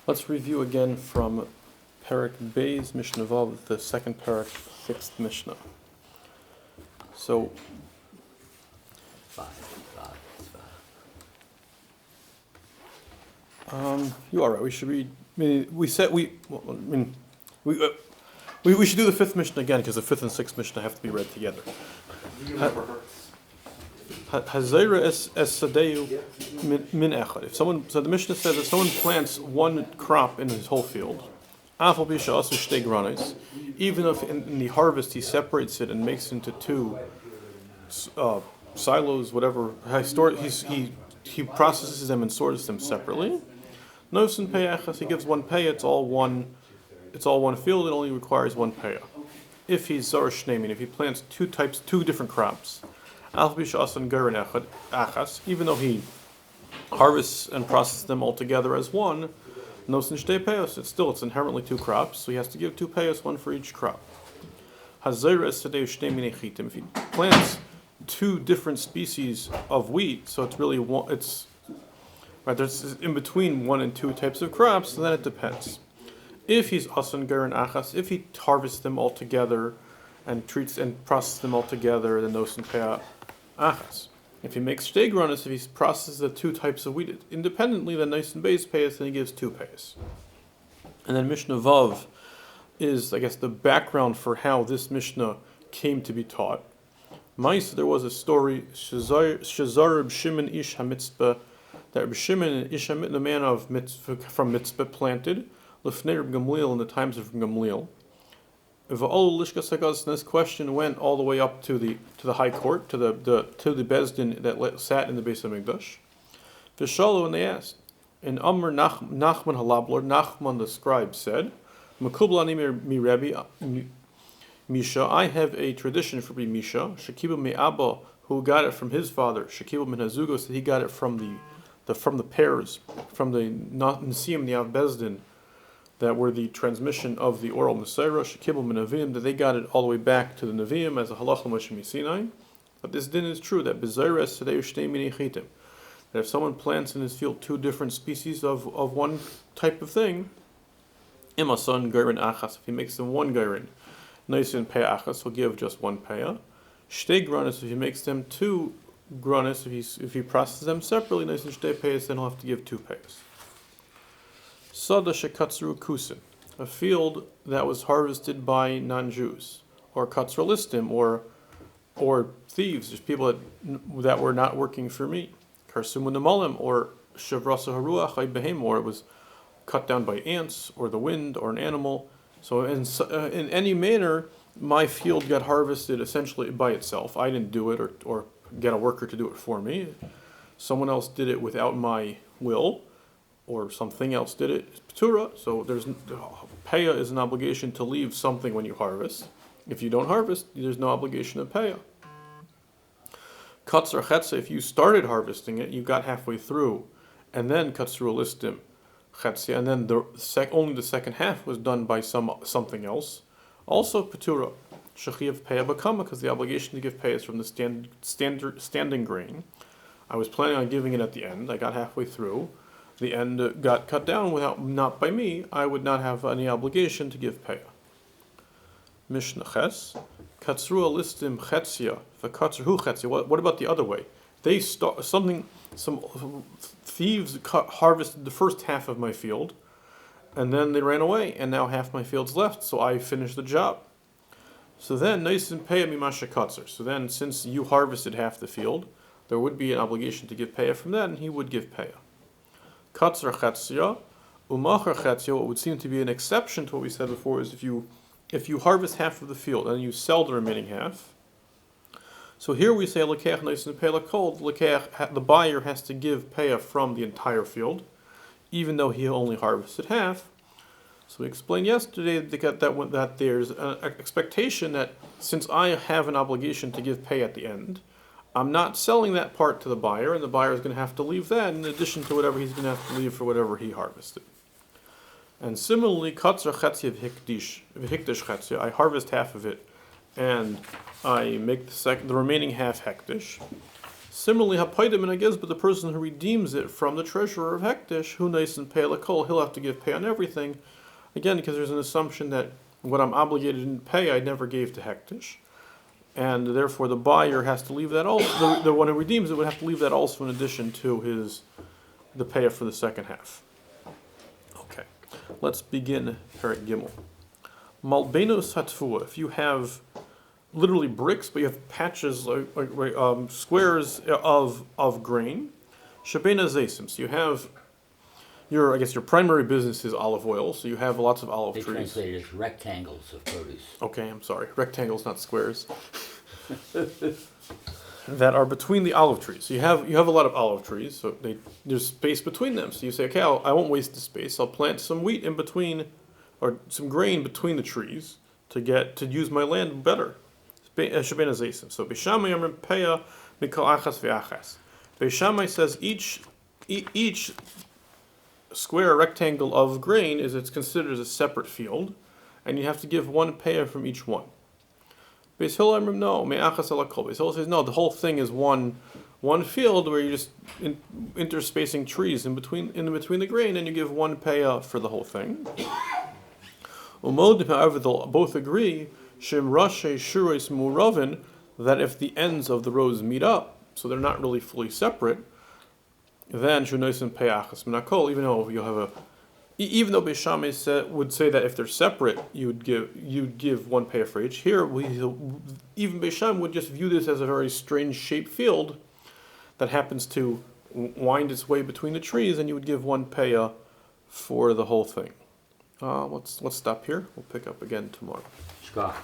Let's review again from Perek Beis Mishnah Vav, the second Perek, sixth Mishnah. So, you are right. We should read. We should do the fifth Mishnah again because the fifth and sixth Mishnah have to be read together. Hazayra es sadeu min echad. If someone, so the Mishnah says if someone plants one crop in his whole field, even if in the harvest he separates it and makes it into two silos, whatever, he processes them and sorts them separately. Nosin Peahs, he gives one Peah. It's all one field. It only requires one Peah. If he's Zar Shneimim, if he plants two different crops, even though he harvests and processes them all together as one, it's inherently two crops, so he has to give two Peahs, one for each crop. If he plants two different species of wheat, so it's really one, there's in between one and two types of crops, so then it depends. If he's asan gerin achas, if he harvests them all together and treats and processes them all together, then nosin peah achas. If he makes shtegranis, if he processes the two types of wheat independently, then nosin beis peahs, then he gives two peahs. And then Mishnah Vav is, I guess, the background for how this Mishnah came to be taught. There was a story, Shazar Reb Shimon Ish HaMitzpah, that Reb Shimon Ish HaMitzpah, the man from Mitzpah, planted Lefnei Reb Gamliel in the times of Reb Gamliel. And this question went all the way up to the high court, to the Beis Din that sat in the Beis Hamikdash. V'shalu, and they asked, and Amr Nachman Halabler, Nachman the scribe said, Mekubal ani mi Rabbi Misha, I have a tradition for Rabbi Misha, Shekiba mi Abba, who got it from his father, Shekiba min Hazugos, that he got it from the pairs, from the Nesiim, the Av Beis Din, that were the transmission of the oral Messiah, Shekiba min Neviim, that they got it all the way back to the Neviim as a halacha Moshe Sinai. But this din is true, that Bezayra es sadeu shtei minei chitim, that if someone plants in his field two different species of one type of thing, Imasan Gairin Achas, if he makes them one Gairin, Naisin Peah Achas, he'll give just one Peah. Shtei Granis, if he makes them two Granis, if he processes them separately, Naisin Shtei Peahs, then he'll have to give two Peahs. Sada Shekatzru Kusin, a field that was harvested by non-Jews, or Katzralistim, or thieves, just people that were not working for me. Karsumu Namalim, or Shavrasa Haruach Behem, or it was cut down by ants, or the wind, or an animal. So in any manner, my field got harvested essentially by itself. I didn't do it or get a worker to do it for me. Someone else did it without my will, or something else did it. It's Petura. So Peah is an obligation to leave something when you harvest. If you don't harvest, there's no obligation of Peah. Katzar Chetza, if you started harvesting it, you got halfway through, and then Katzru Listim Chetza, and then only the second half was done by something else. Also Petura, Shechiv Peah Bakama, because the obligation to give Peah is from the standing grain. I was planning on giving it at the end. I got halfway through. The end got cut down not by me. I would not have any obligation to give Peah. Mishnah Ches, Katzru Listim Chetzia, V'Katzru Chetzia. What about the other way? Some thieves harvested the first half of my field, and then they ran away, and now half my field's left, so I finished the job. So then, Naisin Peah Mimasha Katzar. So then, since you harvested half the field, there would be an obligation to give Peah from that, and he would give Peah. Katzar Chetzia, Umachar Chetzia, what would seem to be an exception to what we said before, is if you harvest half of the field, and you sell the remaining half. So here we say lekech naisin peah kol. The buyer has to give peah from the entire field, even though he only harvested half. So we explained yesterday that there's an expectation that since I have an obligation to give peah at the end, I'm not selling that part to the buyer, and the buyer is going to have to leave that in addition to whatever he's going to have to leave for whatever he harvested. And similarly, katzar chetzia v'hikdish chetzia, I harvest half of it, and I make the remaining half hektish. Similarly, hapaidim and agez, but the person who redeems it from the treasurer of Hektish, who nice and pay lakol, he'll have to give pay on everything. Again, because there's an assumption that what I'm obligated in pay, I never gave to Hektish. And therefore the buyer has to leave that also, the one who redeems it would have to leave that also in addition to the Peah for the second half. Okay, let's begin Perek Gimel. Malbenos hatfua, if you have literally bricks, but you have patches, squares of grain. Shabena zaysim. So you have your primary business is olive oil. So you have lots of olive trees. They translate it as rectangles of produce. Okay, I'm sorry, rectangles, not squares. That are between the olive trees. So you have a lot of olive trees. So there's space between them. So you say, okay, I won't waste the space. I'll plant some wheat in between, or some grain between the trees to use my land better. So Beis Shammai amrim Peah mikol achas ve'achas. Beis Shammai says each square rectangle of grain it's considered as a separate field, and you have to give one Peah from each one. Beis Hillel amrim no me'achas alakol. Beis Hillel says no, the whole thing is one field where you're just interspacing trees in between the grain, and you give one Peah for the whole thing. Umod, however, they'll both agree Shem Rashi Shurais Muravin, that if the ends of the rows meet up, so they're not really fully separate, then Shunoisim Peachas Minakol, even though Beis Shammai would say that if they're separate, you'd give one Peah for each. Here, even Beis Shammai would just view this as a very strange shaped field that happens to wind its way between the trees, and you would give one Peah for the whole thing. Let's stop here. We'll pick up again tomorrow. Scott.